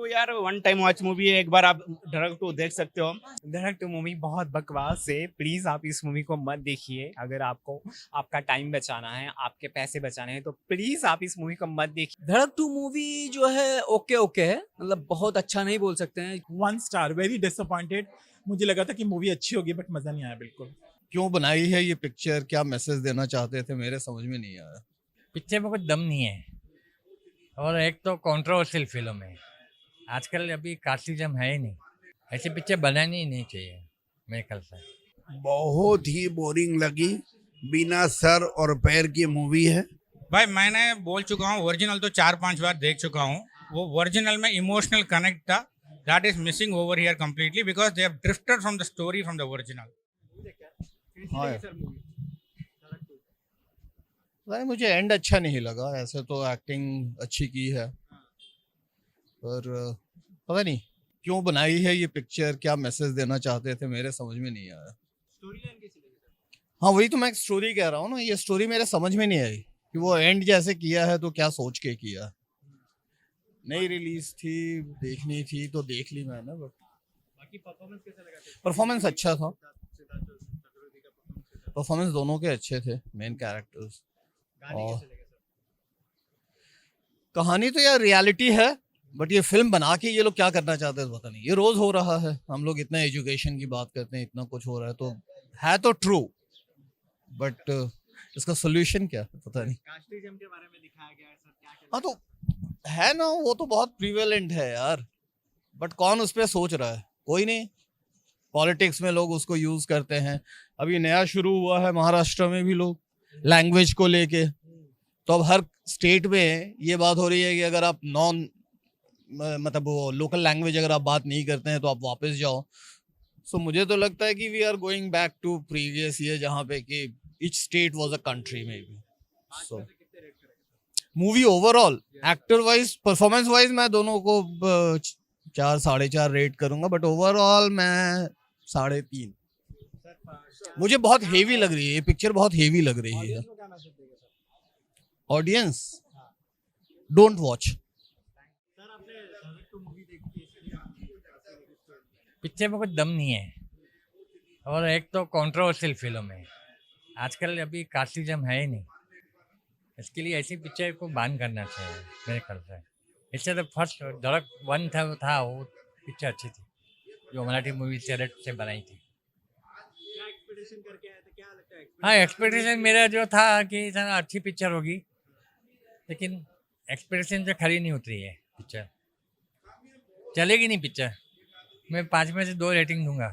यार one time watch movie है, एक बार आप धड़क 2 देख सकते हो। धड़क 2 मूवी बहुत बकवास है। प्लीज आप इस मूवी को मत देखिए। अगर आपको आपका टाइम बचाना है, आपके पैसे बचाने हैं, तो प्लीज आप इस मूवी को मत देखिए। धड़क 2 मूवी जो है ओके ओके है, मतलब बहुत अच्छा नहीं बोल सकते हैं। 1 स्टार, वेरी डिसअपॉइंटेड। मुझे लगा था कि मूवी अच्छी होगी बट मजा नहीं आया बिल्कुल। क्यों बनाई है ये पिक्चर, क्या मैसेज देना चाहते थे, मेरे समझ में नहीं आया। पिक्चर में कुछ दम नहीं है और एक तो कंट्रोवर्शियल फिल्म है। आजकल अभी कास्टिज्म है ही नहीं, ऐसी पिक्चर बनानी ही नहीं चाहिए मेरे ख्याल से। बहुत ही बोरिंग लगी, बिना सर और पैर की मूवी है। भाई मैंने बोल चुका हूँ, ओरिजिनल तो 4-5 बार देख चुका हूँ। वो ओरिजिनल में इमोशनल कनेक्ट था, that is missing over here completely because they have drifted from the story from the original. हाँ भाई, मुझे एंड अच्छा नहीं लगा। ऐसे तो एक्टिंग अच्छी की है, पर पता नहीं क्यों बनाई है ये पिक्चर, क्या मैसेज देना चाहते थे, मेरे समझ में नहीं आया। हाँ वही तो मैं स्टोरी कह रहा हूँ ना, ये स्टोरी मेरे समझ में नहीं आई कि वो एंड जैसे किया है तो क्या सोच के किया। नई रिलीज थी, देखनी थी तो देख ली मैंने, बट बाकी परफॉर्मेंस कैसा लगा? परफॉर्मेंस अच्छा था। परफॉर्मेंस दोनों के अच्छे थे, मेन कैरेक्टर्स। और कहानी तो यार रियलिटी है, बट ये फिल्म बना के ये लोग क्या करना चाहते हैं पता नहीं। ये रोज हो रहा है, हम लोग इतना एजुकेशन की बात करते हैं, इतना कुछ हो रहा है, तो है तो ट्रू, बट इसका सोल्यूशन क्या है पता नहीं। कास्टिज्म के बारे में दिखाया गया है सर, क्या हाँ तो है ना, वो तो बहुत प्रिवेलेंट है यार, बट कौन उस पर सोच रहा है? कोई नहीं। पॉलिटिक्स में लोग उसको यूज करते हैं। अभी नया शुरू हुआ है महाराष्ट्र में भी लोग लैंग्वेज को लेके, तो अब हर स्टेट में ये बात हो रही है कि अगर आप मतलब वो लोकल लैंग्वेज अगर आप बात नहीं करते हैं तो आप वापस जाओ। सो मुझे तो लगता है कि we are going back to previous year, जहाँ पे कि each state was a country may be. So movie overall actor wise, performance wise मैं दोनों को 4 4.5 रेट करूंगा, बट ओवरऑल मैं 3.5। मुझे बहुत हेवी लग रही है ये पिक्चर, बहुत हेवी लग रही है। Audience don't watch. पिक्चर में कुछ दम नहीं है और एक तो कंट्रोवर्शियल फिल्म है। आजकल अभी कास्टिज्म है ही नहीं, इसके लिए ऐसी पिक्चर को बैन करना चाहिए मेरे ख्याल से। इससे तो फर्स्ट धड़क 1 था वो पिक्चर अच्छी थी, जो मराठी मूवी से बनाई थी। हाँ एक्सपेक्टेशन मेरा जो था कि इतना अच्छी पिक्चर होगी, लेकिन एक्सपेक्टेशन से खरी नहीं उतरी है पिक्चर, चलेगी नहीं पिक्चर। मैं 5 में से 2 रेटिंग दूंगा।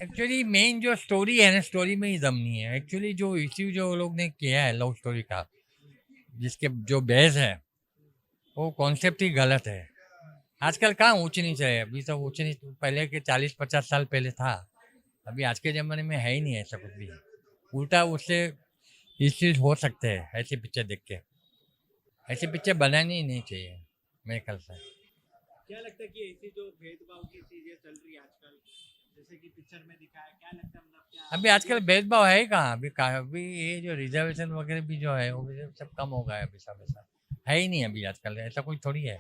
एक्चुअली मेन जो स्टोरी है ना, स्टोरी में ही दम नहीं है। एक्चुअली जो इश्यू जो लोग ने किया है लव स्टोरी का, जिसके जो बेस है वो कॉन्सेप्ट ही गलत है। आजकल कहाँ ऊंच नीच है, अभी तो ऊंच नीच पहले के 40-50 साल पहले था, अभी आज के ज़माने में है ही नहीं ऐसा कुछ भी। उल्टा उससे इश्यूज हो सकते हैं ऐसी पिक्चर देख के। ऐसी पिक्चर बनानी ही नहीं चाहिए मेरे ख्याल से। क्या लगता है कि ऐसी जो भेदभाव की चीजें चल रही है आजकल, जैसे कि पिक्चर में दिखाया, क्या लगता है मतलब क्या अभी आजकल भेदभाव है ही कहाँ? अभी ये जो रिजर्वेशन वगैरह भी जो है वो भी सब कम हो गया है, अभी सब ऐसा है ही नहीं अभी आजकल, ऐसा कोई थोड़ी है।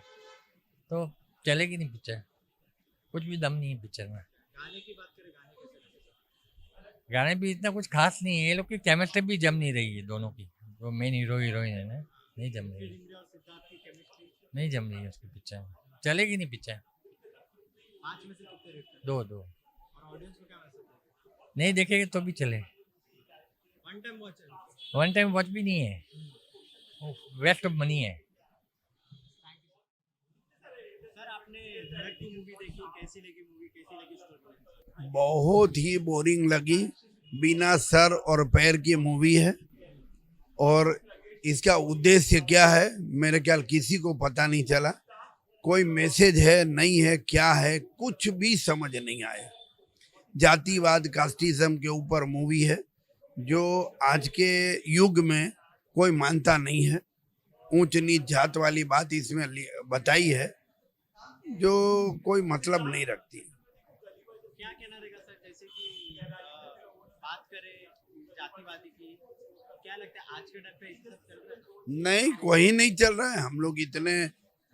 तो चलेगी नहीं पिक्चर, कुछ भी दम नहीं है पिक्चर में। गाने की बात करें, गाने कैसे लगे? गाने भी इतना कुछ खास नहीं है, ये लोग की केमिस्ट्री भी जम नहीं रही है दोनों की, जो मेन हीरो हीरोइन है ना, नहीं जम रही है, और सिद्धार्थ की केमिस्ट्री नहीं जम रही है उसकी पिक्चर में, चलेगी नहीं पिक्चर। 5 में से कितने रेट करें? 2 और ऑडियंस को क्या मैसेज दें? नहीं देखेंगे तो भी चले। वन टाइम वॉच है। वन टाइम वॉच भी नहीं है, वेस्ट ऑफ मनी है। सर आपने धड़क 2 मूवी देखी, कैसी लगी मूवी, कैसी लगी स्टोरी? बहुत ही बोरिंग लगी, बिना सर और पैर की मूवी है। और इसका उद्देश्य क्या है मेरे ख्याल किसी को पता नहीं चला। कोई मैसेज है नहीं है, क्या है कुछ भी समझ नहीं आया। जातिवाद कास्टिज्म के ऊपर मूवी है, जो आज के युग में कोई मानता नहीं है। ऊंच नीच जात वाली बात इसमें बताई है, जो कोई मतलब नहीं रखती। क्या कहना रहेगा सर, जैसे कि बात करें जातिवादी की, क्या लगता है आज के टाइम पे ये सब चल रहा है? नहीं, कोई नहीं चल रहा है। हम लोग इतने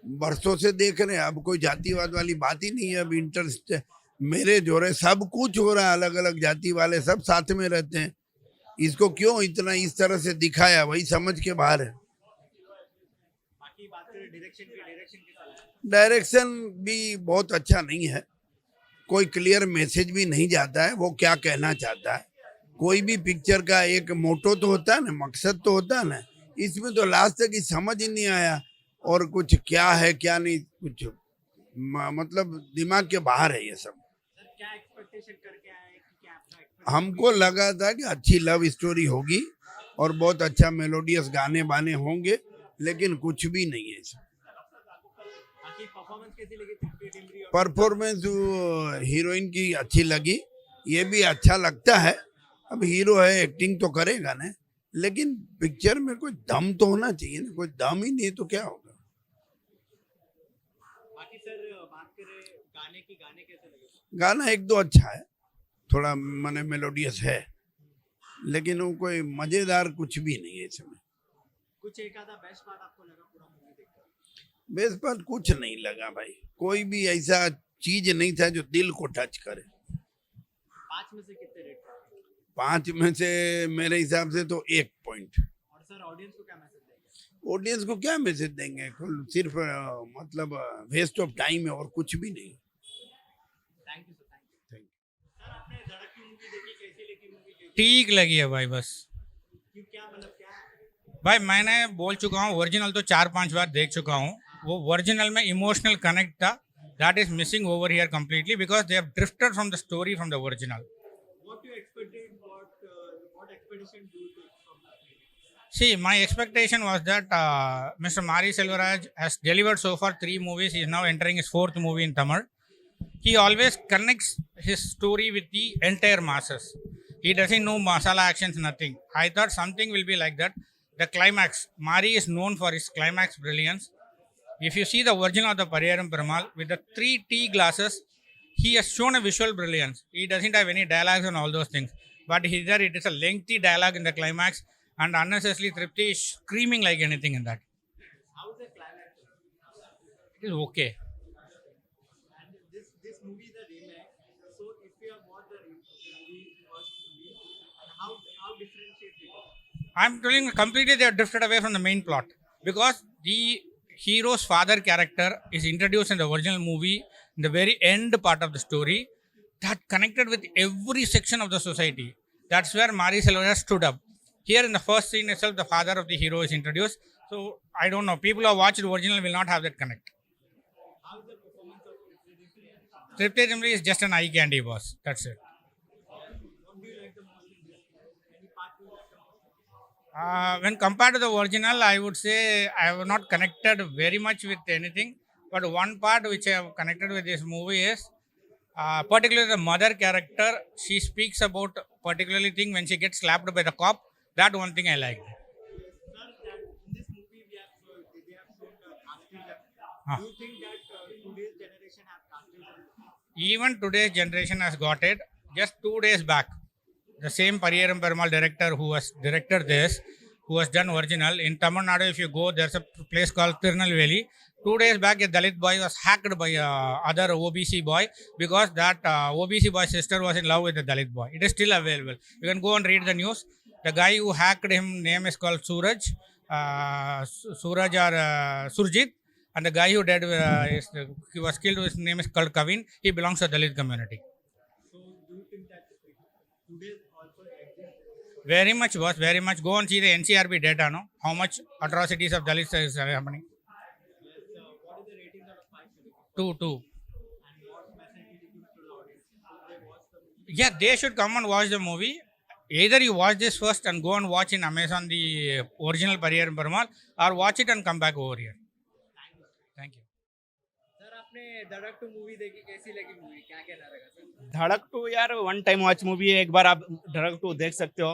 बरसों से देख रहे हैं, अब कोई जातिवाद वाली बात ही नहीं है। अब इंटरेस्ट मेरे जो रहे सब कुछ हो रहा है, अलग अलग जाति वाले सब साथ में रहते हैं। इसको क्यों इतना इस तरह से दिखाया, वही समझ के बाहर है। डायरेक्शन भी बहुत अच्छा नहीं है, कोई क्लियर मैसेज भी नहीं जाता है वो क्या कहना चाहता है। कोई भी पिक्चर का एक मोटो तो होता है ना, मकसद तो होता है ना। इसमें तो लास्ट तक ही समझ ही नहीं आया, और कुछ क्या है क्या नहीं, कुछ मतलब दिमाग के बाहर है ये सब। क्या एक्सपेक्टेशन करके आए हैं कि क्या हमको लगा था कि अच्छी लव स्टोरी होगी और बहुत अच्छा मेलोडियस गाने बाने होंगे, लेकिन कुछ भी नहीं है इसमें। परफॉर्मेंस कैसी लगी तृप्ति डिमरी और परफॉर्मेंस हीरोइन की अच्छी लगी, ये भी अच्छा लगता है। अब हीरो है, एक्टिंग तो करेगा ना, लेकिन पिक्चर में कोई दम तो होना चाहिए ना। कोई दम ही नहीं तो क्या होगा। बाकी सर बात करें गाने की, गाने कैसे लगे? गाना एक दो अच्छा है, थोड़ा माने मेलोडियस है, लेकिन वो कोई मजेदार कुछ भी नहीं है इसमें। कुछ एक आधा बेस्ट पार्ट आपको लगा पूरा मूवी देखकर? बेस्ट पार्ट कुछ नहीं लगा भाई, कोई भी ऐसा चीज नहीं था जो दिल को टच करे। 5 में से कितने रेट? 5 में से मेरे हिसाब से तो 1 पॉइंट। और सर ऑडियंस को क्या मैसेज देंगे? ऑडियंस को क्या मैसेज देंगे, सिर्फ मतलब वेस्ट ऑफ टाइम है और कुछ भी नहीं। Thank you sir, thank you. Sir आपने धड़क की मूवी देखी, कैसी लगी मूवी? ठीक लगी है भाई बस। क्यों, क्या मतलब क्या? भाई मैंने बोल चुका हूँ, ओरिजिनल तो 4-5 बार देख चुका हूँ। वो ओरिजिनल में इमोशनल कनेक्ट था, that is missing over here completely because they have drifted from the story from the original. What you expected, what expectation do you take from that movie? See, my expectation was that Mr. Mari Selvaraj has delivered so far 3 movies. He is now entering his 4th movie in Tamil. He always connects his story with the entire masses. He doesn't know masala actions, nothing. I thought something will be like that. The climax, Mari is known for his climax brilliance. If you see the original of the Pariyaram Perumal with the 3 tea glasses, he has shown a visual brilliance. He doesn't have any dialogues and all those things. But here it is a lengthy dialogue in the climax, and unnecessarily Tripti is screaming like anything in that. How is the climax? It is okay. And this movie is a remake. So if you have watched the movie, first movie, how differentiate it? I'm telling you, completely they have drifted away from the main plot because the hero's father character is introduced in the original movie in the very end part of the story that connected with every section of the society. That's where Mari Selvaraj stood up. Here in the first scene itself, the father of the hero is introduced. So I don't know, people who have watched the original will not have that connect. How is the performance of Tripti Dimri? Tripti Dimri is just an eye candy boss. That's it. What do you like the most in this movie? Any part do you like the most? When compared to the original, I would say I have not connected very much with anything. But one part which I have connected with this movie is particularly the mother character. She speaks about particularly thing when she gets slapped by the cop. That one thing I liked. Sir, that in this movie they have shown casting. Huh. Do you think that today's generation have casting? Even today's generation has got it. Just 2 days back, the same Pariyaram Perumal director who has directed this, who has done original, in Tamil Nadu, if you go, there's a place called Tirunelveli. 2 days back, a Dalit boy was hacked by other OBC boy because that OBC boy's sister was in love with the Dalit boy. It is still available. You can go and read the news. The guy who hacked him, name is called Suraj or Surjit. And the guy who did, he was killed, his name is called Kavin. He belongs to the Dalit community. So do you think that today's also exists? Very much was, very much. Go and see the NCRB data, no? How much atrocities of Dalits is happening. What is the rating out of 5 should it be? 2. And what message did you give to the audience? Should they watch the movie? Yeah, they should come and watch the movie. Either you watch this first and go and watch in Amazon the original Pariyaram Perumal, or watch it and come back over here. Thank you. Sir आपने धड़क 2 movie देखी, कैसी लगी movie? क्या कहना रहेगा sir? धड़क 2 यार वन टाइम वॉच मूवी है, एक बार आप धड़क 2 देख सकते हो।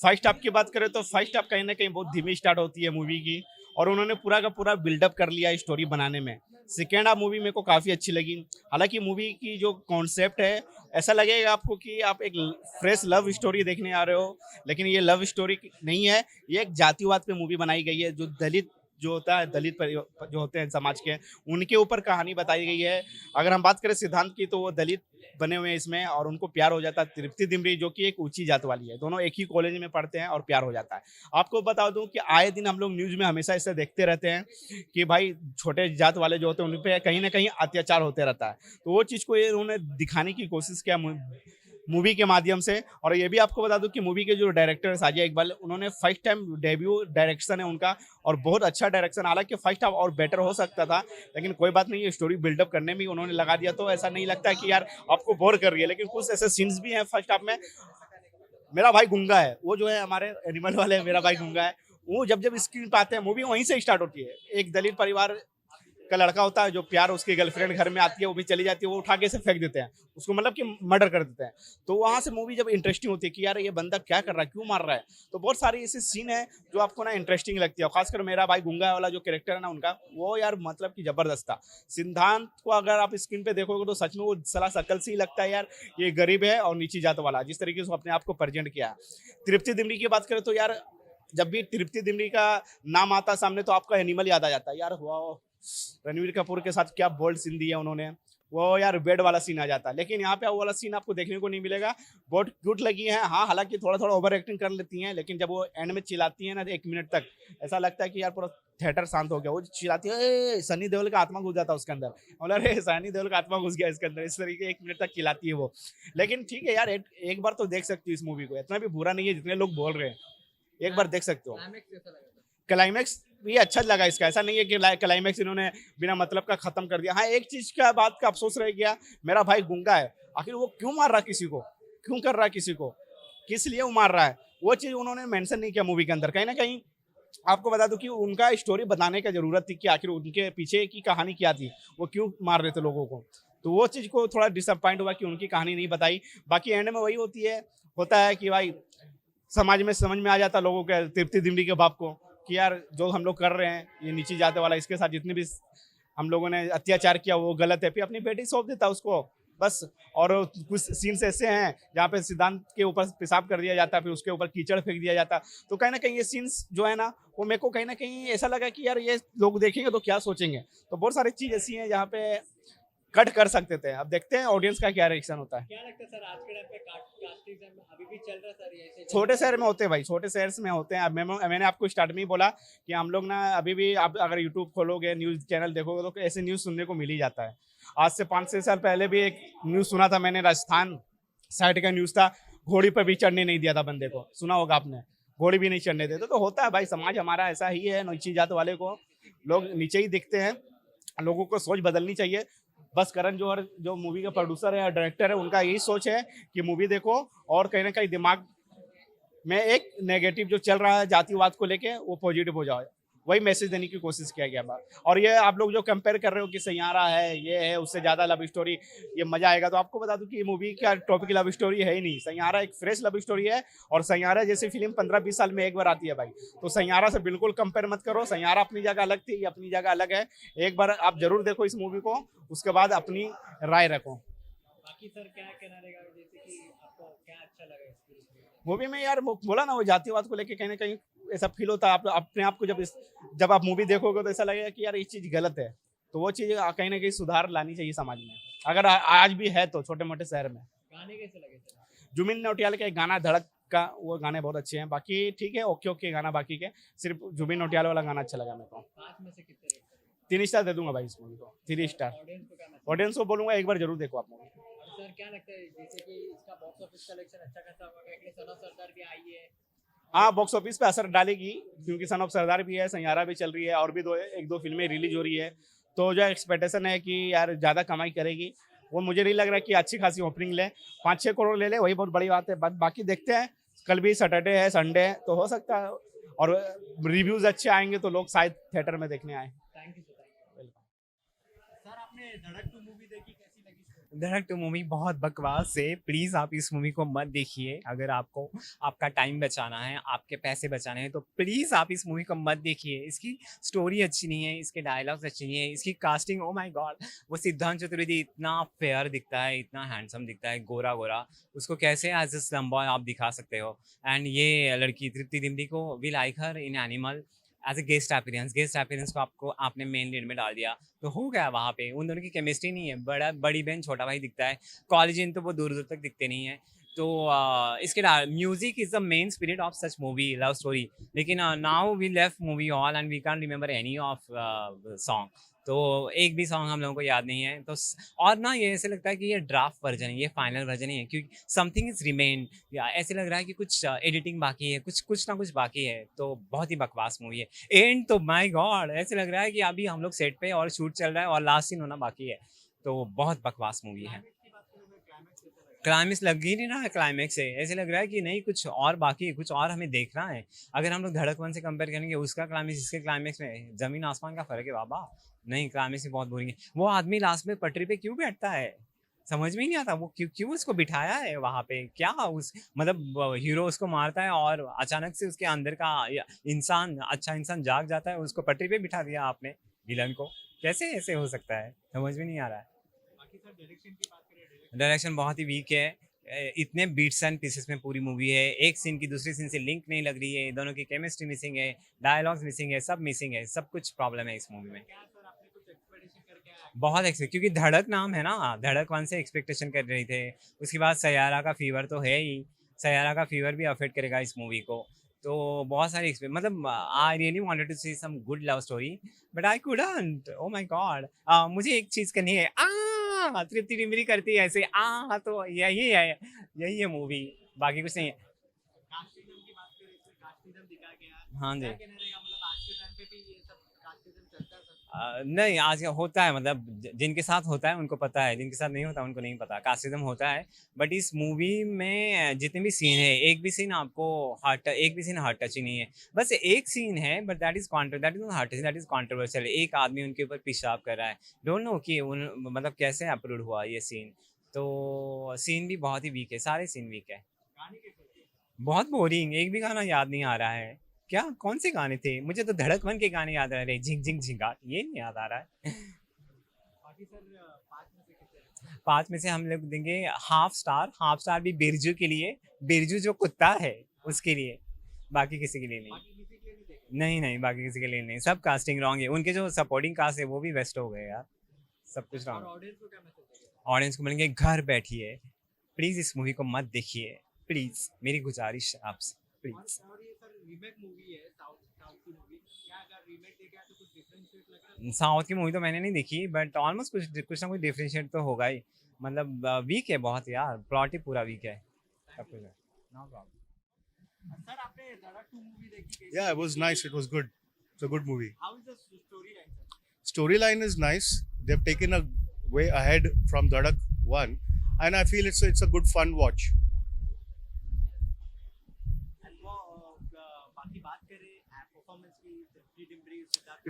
फर्स्ट हाफ की बात करें तो फर्स्ट हाफ कहीं ना कहीं बहुत धीमी स्टार्ट होती है मूवी की, और उन्होंने पूरा का पूरा बिल्डअप कर लिया स्टोरी बनाने में। सेकेंड हाफ मूवी मेरे को काफ़ी अच्छी लगी। हालांकि मूवी की जो कॉन्सेप्ट है, ऐसा लगेगा आपको कि आप एक फ्रेश लव स्टोरी देखने आ रहे हो, लेकिन ये लव स्टोरी नहीं है। ये एक जातिवाद पे मूवी बनाई गई है। जो दलित जो होता है, दलित जो होते हैं समाज के, उनके ऊपर कहानी बताई गई है। अगर हम बात करें सिद्धांत की, तो वो दलित बने हुए हैं इसमें, और उनको प्यार हो जाता है तृप्ति डिमरी, जो कि एक ऊंची जात वाली है। दोनों एक ही कॉलेज में पढ़ते हैं और प्यार हो जाता है। आपको बता दूं कि आए दिन हम लोग न्यूज में हमेशा ऐसे देखते रहते हैं कि भाई छोटे जात वाले जो होते हैं उन पे कहीं ना कहीं अत्याचार होते रहता है। तो वो चीज़ को ये उन्होंने दिखाने की कोशिश किया मूवी के माध्यम से। और ये भी आपको बता दूं कि मूवी के जो डायरेक्टर साजिया इकबाल, उन्होंने फर्स्ट टाइम डेब्यू डायरेक्शन है उनका, और बहुत अच्छा डायरेक्शन। हालांकि फर्स्ट हाफ और बेटर हो सकता था, लेकिन कोई बात नहीं, ये स्टोरी बिल्डअप करने में उन्होंने लगा दिया, तो ऐसा नहीं लगता कि यार आपको बोर कर रही है। लेकिन कुछ ऐसे सीन्स भी हैं फर्स्ट हाफ में। मेरा भाई गुंगा है, वो जो है हमारे एनिमल वाले, मेरा भाई गुंगा है, वो जब जब स्क्रीन पे आते हैं, मूवी वहीं से स्टार्ट होती है। एक दलित परिवार का लड़का होता है जो प्यार, उसकी गर्लफ्रेंड घर में आती है, वो भी चली जाती है, वो उठा के से फेंक देते हैं उसको, मतलब कि मर्डर कर देते हैं। तो वहां से मूवी जब इंटरेस्टिंग होती है कि यार ये बंदा क्या कर रहा है, क्यों मार रहा है, तो बहुत सारी ऐसी सीन है जो आपको ना इंटरेस्टिंग लगती है। खासकर मेरा भाई गुंगा वाला जो कैरेक्टर है ना उनका, वो यार मतलब कि जबरदस्त था। सिद्धांत को अगर आप स्क्रीन पे देखोगे तो सच में वो सला शकल से ही लगता है यार ये गरीब है और नीची जात वाला, जिस तरीके से अपने आप को प्रेजेंट किया। तृप्ति डिमरी की बात करें तो यार, जब भी तृप्ति डिमरी का नाम आता सामने तो आपका एनिमल याद आ जाता है यार। वाह, रणवीर कपूर के साथ क्या बोल्ड सीन दिया उन्होंने, वो यार बेड वाला सीन आ जाता है। लेकिन यहाँ पे वो वाला सीन आपको देखने को नहीं मिलेगा। बहुत क्यूट लगी है, हाँ, हालांकि थोड़ा थोड़ा ओवर एक्टिंग कर लेती हैं, लेकिन जब वो एंड में चिल्लाती है ना 1 मिनट तक, ऐसा लगता है कि यार पूरा थिएटर शांत हो गया। वो चिल्लाती है, सनी देओल का आत्मा घुस जाता है उसके अंदर, बोला अरे सनी देओल का आत्मा घुस गया इसके अंदर, इस तरीके 1 मिनट तक चिल्लाती है वो। लेकिन ठीक है यार, एक बार तो देख सकती हो इस मूवी को, इतना भी बुरा नहीं है जितने लोग बोल रहे हैं, एक बार देख सकते हो। क्लाइमैक्स भी अच्छा लगा इसका, ऐसा नहीं है कि क्लाइमैक्स इन्होंने बिना मतलब का खत्म कर दिया। हाँ, एक चीज का बात का अफसोस रह गया, मेरा भाई गुंगा है, आखिर वो क्यों मार रहा है किसी को, क्यों कर रहा है किसी को, किस लिए वो मार रहा है, वो चीज उन्होंने मेंशन नहीं किया मूवी के अंदर। कहीं ना कहीं आपको बता दूं कि उनका स्टोरी बताने की जरूरत थी कि आखिर उनके पीछे की कहानी क्या थी, वो क्यों मार रहे थे लोगों को। तो वो चीज को थोड़ा डिसअपॉइंट हुआ कि उनकी कहानी नहीं बताई। बाकी एंड में वही होता है कि भाई समाज में समझ में आ जाता लोगों के, तृप्ति डिमरी के बाप को, कि यार जो हम लोग कर रहे हैं ये नीची जाते वाला, इसके साथ जितने भी हम लोगों ने अत्याचार किया वो गलत है। फिर अपनी बेटी सौंप देता उसको बस। और कुछ सीन्स ऐसे हैं जहाँ पे सिद्धांत के ऊपर पेशाब कर दिया जाता है, फिर उसके ऊपर कीचड़ फेंक दिया जाता। तो कहीं ना कहीं ये सीन्स जो है ना, वो मेरे को कहीं ना कहीं ऐसा लगा कि यार ये लोग देखेंगे तो क्या सोचेंगे। तो बहुत सारी चीज ऐसी हैं जहाँ पे कट कर सकते थे। अब देखते हैं ऑडियंस का क्या रिएक्शन होता है। क्या लगता है सर, आज के टाइम पे कास्टिज्म अभी भी चल रहा है सर? ये छोटे शहर में होते हैं भाई, छोटे शहर में होते हैं। अब मैंने आपको स्टार्ट में ही बोला कि हम लोग ना अभी भी, आप अगर यूट्यूब खोलोगे, न्यूज़ चैनल देखोगे तो ऐसे न्यूज़ सुनने को मिल ही जाता है। आज से 5-6 साल पहले भी एक न्यूज़ सुना था मैंने, राजस्थान साइड का न्यूज़ था, घोड़ी पर भी चढ़ने नहीं दिया था बंदे को, सुना होगा आपने, घोड़ी भी नहीं चढ़ने देते। तो होता है भाई, समाज हमारा ऐसा ही है, नीची जात वाले को लोग नीचे ही दिखते हैं। लोगों को सोच बदलनी चाहिए। बस करण जौहर जो मूवी का प्रोड्यूसर है, डायरेक्टर है, उनका यही सोच है कि मूवी देखो और कहीं ना कहीं दिमाग में एक नेगेटिव जो चल रहा है जातिवाद को लेके, वो पॉजिटिव हो जाए, वही मैसेज देने की कोशिश किया गया बा। और ये आप लोग जो कंपेयर कर रहे हो कि सैयारा है, ये है, उससे ज़्यादा लव स्टोरी, ये मज़ा आएगा, तो आपको बता दूं कि ये मूवी का टॉपिक लव स्टोरी है ही नहीं। सैयारा एक फ्रेश लव स्टोरी है, और सैयारा जैसी फिल्म 15-20 साल में एक बार आती है भाई। तो सैयारा से बिल्कुल कंपेयर मत करो। सैयारा अपनी जगह अलग थी, ये अपनी जगह अलग है। एक बार आप जरूर देखो इस मूवी को, उसके बाद अपनी राय रखो। बाकी सर क्या कहना रहेगा, जैसे कि आपको क्या अच्छा लगा इस मूवी में? यार बोला ना, वो जातिवाद को लेके कहीं ना कहीं ऐसा फील होता है। आप अपने आप को जब आप मूवी देखोगे तो ऐसा लगेगा कि यार ये चीज़ गलत है। तो वो चीज़ कहीं ना कहीं सुधार लानी चाहिए समाज में, अगर आज भी है तो छोटे मोटे शहर में। गाने कैसे लगे सर? जुबिन नौटियाल का एक गाना धड़क का, वो गाने बहुत अच्छे हैं। बाकी ठीक है, ओके गाना, बाकी के सिर्फ जुबिन नौटियाल वाला गाना अच्छा लगा मेरे को। 5 में से कितने रेट? 3 स्टार दे दूंगा भाई इस मूवी को, 3 स्टार। ऑडियंस को क्या मैसेज? ऑडियंस को बोलूंगा एक बार जरूर देखो आप मूवी। सर क्या लगता है, जैसे कि इसका बॉक्स ऑफिस कलेक्शन अच्छा खासा होगा, क्योंकि सन ऑफ सरदार भी आई है? हाँ, बॉक्स ऑफिस पे असर डालेगी, क्योंकि सन ऑफ सरदार भी है, सैयारा भी चल रही है, और भी 1-2 फिल्में रिलीज हो रही है। तो जो एक्सपेक्टेशन है कि यार ज़्यादा कमाई करेगी, वो मुझे नहीं लग रहा कि अच्छी खासी ओपनिंग ले, 5-6 करोड़ ले ले, वही बहुत बड़ी बात है। बाकी देखते हैं, कल भी सैटरडे है, संडे है, तो हो सकता है, और रिव्यूज़ अच्छे आएंगे तो लोग शायद थिएटर में देखने आए। Thank you sir. Welcome. Sir आपने धड़क 2 मूवी देखी, कैसी लगी? धड़क 2 मूवी बहुत बकवास है। प्लीज़ आप इस मूवी को मत देखिए। अगर आपको आपका टाइम बचाना है, आपके पैसे बचाने हैं, तो प्लीज़ आप इस मूवी को मत देखिए। इसकी स्टोरी अच्छी नहीं है, इसके डायलॉग्स अच्छे नहीं है, इसकी कास्टिंग ओह माय गॉड! वो सिद्धांत चतुर्वेदी इतना फेयर दिखता है, इतना हैंडसम दिखता है, गोरा-गोरा। उसको कैसे एज़ अ स्लम बॉय आप दिखा सकते हो? एंड ये लड़की तृप्ति डिमरी को we like her in Animal as a guest appearance को आपने मेन लीड में डाल दिया, तो हो गया वहाँ पे। उन दोनों की केमिस्ट्री नहीं है, बड़ी बहन छोटा भाई दिखता है, कॉलेजियन तो वो दूर-दूर तक दिखते नहीं हैं। तो इसके music is the main spirit of such movie, love story. लेकिन now we left movie all and we can't remember any of song. तो एक भी सॉन्ग हम लोगों को याद नहीं है। तो और ना ये ऐसे लगता है कि ये ड्राफ्ट वर्जन है, ये फाइनल वर्जन नहीं है, क्योंकि समथिंग इज रिमेन, या ऐसे लग रहा है कि कुछ एडिटिंग बाकी है, कुछ ना कुछ बाकी है। तो बहुत ही बकवास मूवी है। एंड तो माय गॉड, ऐसे लग रहा है कि अभी हम लोग सेट पे और शूट चल रहा है और लास्ट सीन होना बाकी है। तो बहुत बकवास मूवी है। क्लाइमेक्स लग ही नहीं रहा है क्लाइमेक्स से, ऐसे लग रहा है कि नहीं कुछ और बाकी है, कुछ और हमें देखना है। अगर हम लोग धड़क 1 से कंपेयर करेंगे, उसका क्लाइमेक्स इसके क्लाइमेक्स में ज़मीन आसमान का फ़र्क है बाबा। नहीं, क्लाइमेक्स भी बहुत बोरिंग है। वो आदमी लास्ट में पटरी पे क्यों बैठता है? समझ में ही नहीं आता वो क्यों उसको बिठाया है वहाँ पे? क्या उस मतलब हीरो उसको मारता है और अचानक से उसके अंदर का इंसान, अच्छा इंसान जाग जाता है, उसको पटरी पे बिठा दिया आपने विलन को। कैसे ऐसे हो सकता है? समझ में नहीं आ रहा है। डायरेक्शन बहुत ही वीक है। इतने बीट्स एंड पीसेस में पूरी मूवी है, एक सीन की दूसरी सीन से लिंक नहीं लग रही है, दोनों की केमिस्ट्री मिसिंग है, डायलॉग्स मिसिंग है, सब मिसिंग है, सब कुछ प्रॉब्लम है इस मूवी में। बहुत क्योंकि धड़क नाम है ना, धड़क 1 से एक्सपेक्टेशन कर रहे थे। उसके बाद सैयारा का फीवर तो है ही, सैयारा का फीवर भी अफेक्ट करेगा इस मूवी को। तो बहुत सारी मतलब I really wanted to see some good love story but I couldn't. Oh my God! मुझे एक चीज़ करनी है, तृप्ति डिमरी करती है ऐसे, तो यही है मूवी, बाकी कुछ नहीं है। हाँ जी। नहीं, आज होता है, मतलब जिनके साथ होता है उनको पता है, जिनके साथ नहीं होता उनको नहीं पता। कास्टिज्म होता है, बट इस मूवी में जितने भी सीन है, एक भी सीन हार्ट टचिंग नहीं है। बस एक सीन है, but that is not heart touching, that is controversial. एक आदमी उनके ऊपर पेशाब कर रहा है, डोंट नो कि मतलब कैसे अप्रूव हुआ ये सीन। तो सीन भी बहुत ही वीक है, सारे सीन वीक है, बहुत बोरिंग। एक भी गाना याद नहीं आ रहा है। क्या कौन से गाने थे? मुझे तो धड़क 1 के गाने याद आ रहे, झिंग झिंग झिंगाट, ये नहीं याद आ रहा है। 5 में से हम लोग देंगे हाफ स्टार भी बिरजू के लिए, बिरजू जो कुत्ता है उसके लिए, बाकी किसी के लिए नहीं। नहीं, बाकी किसी के लिए नहीं। सब कास्टिंग रॉन्ग है, उनके जो सपोर्टिंग कास्ट है वो भी वेस्ट हो गए यार, सब कुछ रॉन्ग। ऑडियंस को मिलेंगे, घर बैठिए, प्लीज इस मूवी को मत देखिए, प्लीज मेरी गुजारिश आपसे, प्लीज। साउथ की मूवी तो मैंने नहीं देखी, बट ऑलमोस्ट कुछ ना कुछ डिफरेंशिएट तो होगा ही। मतलब वीक है बहुत यार, प्लॉट ही पूरा वीक है, सब कुछ है। No problem. Yeah, it was nice. It was good. It's a good movie. How is the storyline? Storyline is nice. They've taken a way ahead from Dhadak 1, and I feel it's a good fun watch.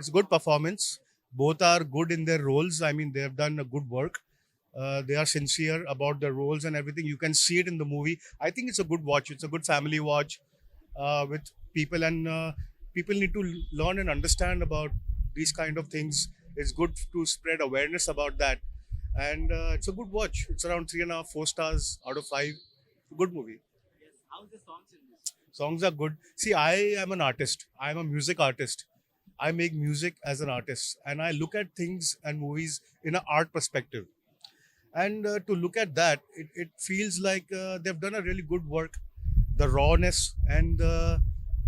It's good performance. Both are good in their roles. I mean, they have done a good work. They are sincere about their roles and everything. You can see it in the movie. I think it's a good watch. It's a good family watch with people, and people need to learn and understand about these kind of things. It's good to spread awareness about that, and it's a good watch. It's around 3.5, 4 stars out of 5. Good movie. Yes. How's the songs in this? Songs are good. See, I am an artist. I am a music artist. I make music as an artist, and I look at things and movies in an art perspective. And to look at that, it feels like they've done a really good work. The rawness and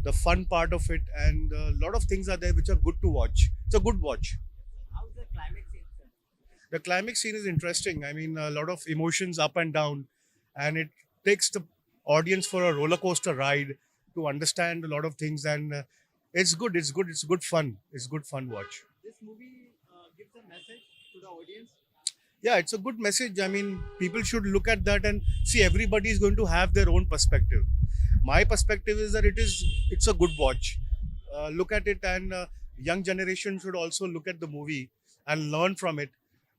the fun part of it, and a lot of things are there which are good to watch. It's a good watch. How's the climax scene, sir? The climax scene is interesting. I mean, a lot of emotions up and down, and it takes the audience for a roller coaster ride to understand a lot of things. And it's good. It's good. It's good fun. It's good fun watch. This movie gives a message to the audience. Yeah, it's a good message. I mean, people should look at that and see. Everybody is going to have their own perspective. My perspective is that it's a good watch. Look at it, and young generation should also look at the movie and learn from it.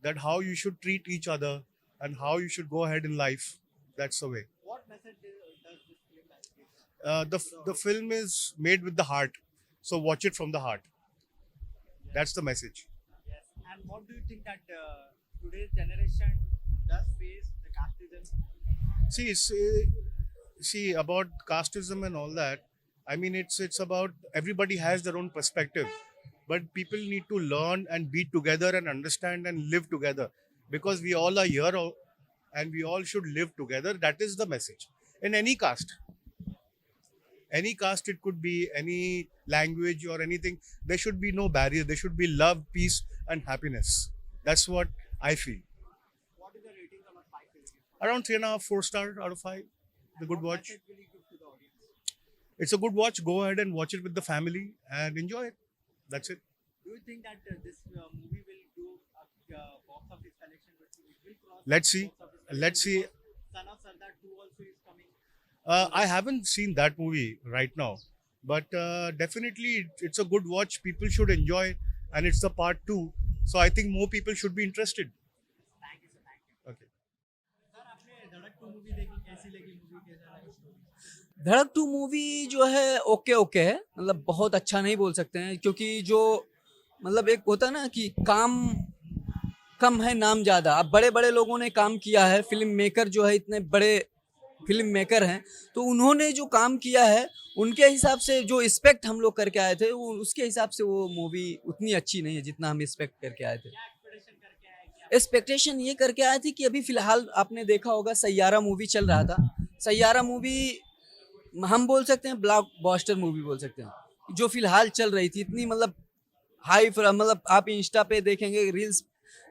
That how you should treat each other, and how you should go ahead in life. That's the way. What message does this film The film is made with the heart, so watch it from the heart. That's the message. Yes. And what do you think that today's generation does face the casteism? See about casteism and all that. I mean, it's about everybody has their own perspective, but people need to learn and be together and understand and live together, because we all are here and we all should live together. That is the message. In any caste, it could be any language or anything. There should be no barrier. There should be love, peace, and happiness. That's what I feel. What is the rating from a 5 film? Around 3.5, 4 star out of 5. The good watch. Message will you give to the audience? It's a good watch. Go ahead and watch it with the family and enjoy it. That's it. Do you think that this movie will do a box office collection? It will cross Let's see. box office collection Let's see. because Son of Sardar 2 also is coming. I haven't seen that movie right now, but definitely it's a good watch. People should enjoy it, and it's the part 2. So I think more people should be interested. Thank you, sir. Thank you. Okay. Sir आपने धड़क 2 movie देखी, कैसी लगी movie, कैसा लगा story? धड़क 2 movie जो है ओके ओके है, मतलब बहुत अच्छा नहीं बोल सकते हैं, क्योंकि जो मतलब एक होता है ना कि काम कम है नाम ज़्यादा। अब बड़े बड़े लोगों ने काम किया है, फिल्म मेकर जो है इतने बड़े फिल्म मेकर हैं, तो उन्होंने जो काम किया है उनके हिसाब से जो एक्सपेक्ट हम लोग करके आए थे उसके हिसाब से वो मूवी उतनी अच्छी नहीं है जितना हम एक्सपेक्ट करके आए थे। एक्सपेक्टेशन ये करके आए थे कि अभी फिलहाल आपने देखा होगा सैयारा मूवी चल रहा था। सैयारा मूवी हम बोल सकते हैं ब्लॉकबस्टर मूवी बोल सकते हैं, जो फिलहाल चल रही थी, इतनी मतलब हाई, मतलब आप इंस्टा पे देखेंगे रील्स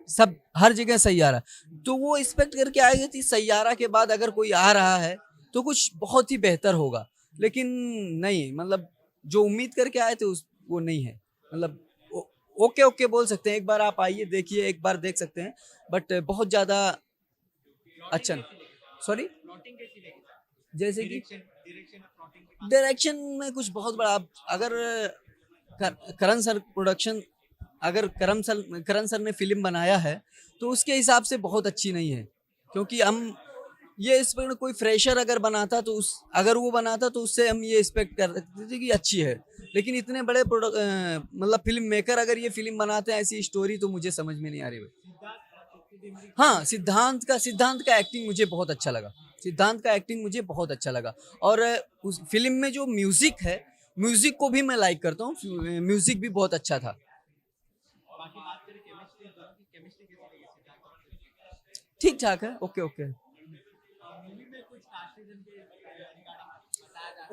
सब हर जगह सैयारा, तो वो एक्सपेक्ट करके आई गई थी सैयारा के बाद अगर कोई आ रहा है तो कुछ बहुत ही बेहतर होगा, लेकिन नहीं, मतलब जो उम्मीद करके आए थे वो नहीं है। मतलब ओके ओके बोल सकते हैं, एक बार आप आइए देखिए, एक बार देख सकते हैं, बट बहुत ज़्यादा अच्छा। सॉरी, जैसे कि डायरेक्शन में कुछ बहुत बड़ा, अगर करण सर प्रोडक्शन, अगर करण सर ने फिल्म बनाया है तो उसके हिसाब से बहुत अच्छी नहीं है, क्योंकि हम ये एक्सपेक्ट, कोई फ्रेशर अगर बनाता तो अगर वो बनाता तो उससे हम ये एक्सपेक्ट कर सकते थे कि अच्छी है, लेकिन इतने बड़े मतलब फिल्म मेकर अगर ये फिल्म बनाते हैं ऐसी स्टोरी, तो मुझे समझ में नहीं आ रही भाई। हाँ, सिद्धांत का एक्टिंग मुझे बहुत अच्छा लगा, सिद्धांत का एक्टिंग मुझे बहुत अच्छा लगा, और उस फिल्म में जो म्यूजिक है, म्यूजिक को भी मैं लाइक करता हूँ, म्यूजिक भी बहुत अच्छा था। ठीक ठाक है, ओके ओके।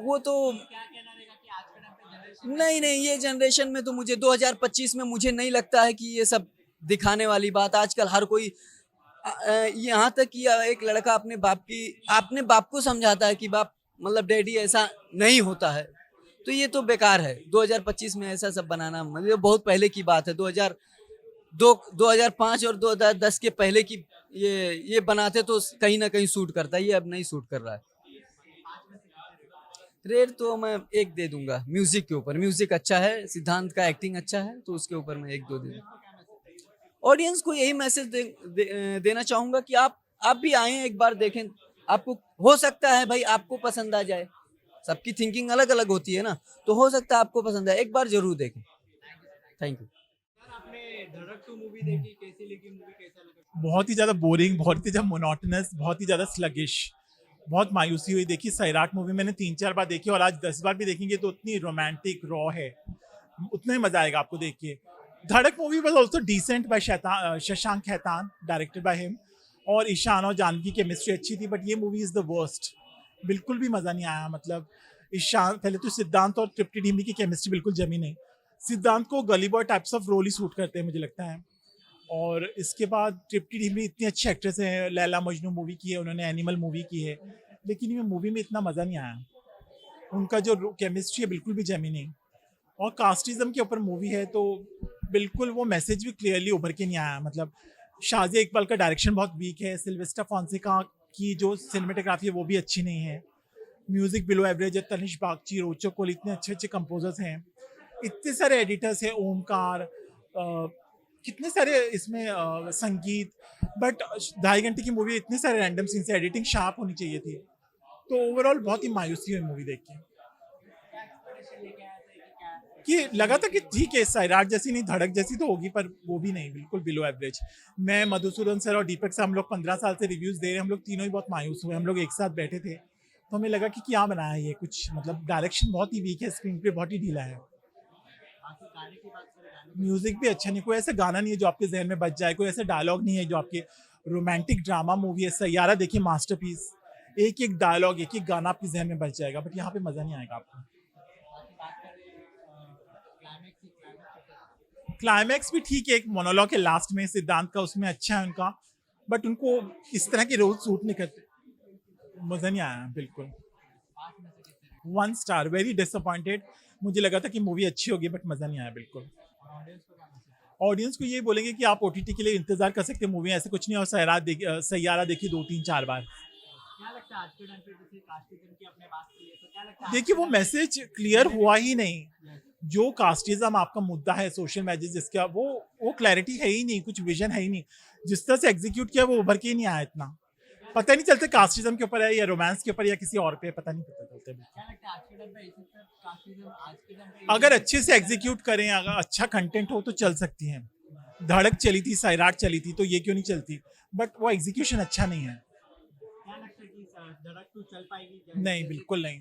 वो तो नहीं, ये जनरेशन में तो मुझे 2025 में मुझे नहीं लगता है कि ये सब दिखाने वाली बात। आजकल हर कोई यहाँ तक कि एक लड़का अपने बाप को समझाता है कि बाप मतलब डैडी ऐसा नहीं होता है, तो ये तो बेकार है। 2025 में ऐसा सब बनाना मतलब बहुत पहले की बात है। 2005 और 2010 के पहले की ये बनाते तो कहीं ना कहीं सूट करता है, ये अब नहीं सूट कर रहा है। रेट तो मैं 1 दे दूंगा, म्यूजिक के ऊपर। म्यूजिक अच्छा है, सिद्धांत का एक्टिंग अच्छा है, तो उसके ऊपर मैं 1-2 दे दूंगा। ऑडियंस को यही मैसेज देना चाहूंगा कि आप भी आए, एक बार देखें, आपको हो सकता है भाई आपको पसंद आ जाए, सबकी थिंकिंग अलग अलग होती है ना, तो हो सकता है आपको पसंद आए, एक बार जरूर देखें। Thank you. आपने धड़क 2 मूवी देखी, कैसी लगी मूवी, कैसा लगा? बहुत ही ज़्यादा बोरिंग, बहुत ही ज़्यादा मोनोटनस, बहुत ही ज़्यादा स्लगिश, बहुत मायूसी हुई। देखी सैराट मूवी मैंने 3-4 बार देखी, और आज 10 बार भी देखेंगे तो उतनी रोमांटिक रॉ है, उतना ही मज़ा आएगा आपको देख के। Dhadak movie was also decent by Shashank Khaitan, directed by him, और ईशान और जानवी की केमिस्ट्री अच्छी थी, बट ये मूवी इज़ द वर्स्ट। बिल्कुल भी मज़ा नहीं आया। मतलब ईशान, पहले तो सिद्धांत और तृप्ति डिमरी की केमिस्ट्री बिल्कुल जमी नहीं। सिद्धांत को gully boy types of role ही सूट करते हैं मुझे लगता है, और इसके बाद तृप्ति डिमरी इतनी अच्छी एक्ट्रेस है, लैला मजनू मूवी की है उन्होंने, एनिमल मूवी की है, लेकिन ये मूवी में इतना मज़ा नहीं आया। उनका जो केमिस्ट्री है बिल्कुल भी जमी नहीं, और कास्टिज्म के ऊपर मूवी है तो बिल्कुल वो मैसेज भी क्लियरली उभर के नहीं आया। मतलब शाजिया इकबाल का डायरेक्शन बहुत वीक है, सिल्वेस्टर फॉन्सेका की जो सिनेमेटोग्राफी है वो भी अच्छी नहीं है, म्यूज़िक बिलो एवरेज है, तनिष बागची, रोचो कोहली, इतने अच्छे कंपोजर्स हैं, इतने सारे एडिटर्स हैं, ओमकार, कितने सारे इसमें संगीत, बट 2.5 घंटे की मूवी, इतने सारे रैंडम सीन से, एडिटिंग शार्प होनी चाहिए थी। तो ओवरऑल बहुत ही मायूसी हुई मूवी देख के, कि लगा था कि ठीक है सैराट जैसी नहीं, धड़क जैसी तो होगी, पर वो भी नहीं, बिल्कुल बिलो एवरेज। मैं मधुसूदन सर और दीपक से हम लोग 15 साल से रिव्यूज दे रहे हैं, हम लोग तीनों ही बहुत मायूस हुए। हम लोग एक साथ बैठे थे तो हमें लगा कि क्या बनाया ये, कुछ मतलब डायरेक्शन बहुत ही वीक है, स्क्रीन पे बहुत ही ढीला है, म्यूजिक भी अच्छा नहीं, कोई ऐसा गाना नहीं है जो आपके जहन में बच जाए, कोई ऐसा डायलॉग नहीं है जो आपके, रोमांटिक ड्रामा मूवी है सैयारा, देखिए मास्टरपीस, एक एक डायलॉग, एक एक गाना आपके जहन में बच जाएगा, बट यहाँ पे मजा नहीं आएगा आपको। क्लाइमैक्स भी ठीक है, एक मोनोलॉग है लास्ट में सिद्धांत का, उसमें अच्छा है उनका, बट उनको इस तरह के रोल सूट नहीं करते, मजा नहीं आया बिल्कुल। 1 स्टार, वेरी डिसअपॉइंटेड। मुझे लगा था कि मूवी अच्छी होगी, बट मजा नहीं आया बिल्कुल। ऑडियंस को ये बोलेंगे कि आप ओटीटी के लिए इंतजार कर सकते हैं, मूवी ऐसे कुछ नहीं, और सैयारा देखी 2-3-4 बार। देखिए वो मैसेज क्लियर हुआ ही नहीं, जो कास्टिज्म आपका मुद्दा है, सोशल मैसेज जिसका, वो क्लैरिटी है ही नहीं, कुछ विजन है ही नहीं, जिस तरह से एग्जीक्यूट किया वो उभर के ही नहीं आया, इतना पता नहीं चलता कास्टिज्म के ऊपर है या रोमांस के ऊपर या किसी और पे, पता नहीं चलता। अगर अच्छे से एग्जीक्यूट करें, अगर अच्छा कंटेंट हो तो चल सकती हैं। धड़क चली थी, सैराट चली थी, तो ये क्यों नहीं चलती, बट वो एग्जीक्यूशन अच्छा नहीं है। नहीं बिल्कुल नहीं।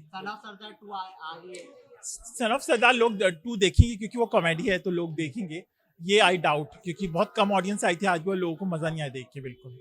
सन ऑफ सरदार लोग 2 देखेंगे क्योंकि वो कॉमेडी है, तो लोग देखेंगे, ये आई डाउट, क्योंकि बहुत कम ऑडियंस आई थी आज, वो लोगों को मजा नहीं आया देख के बिल्कुल।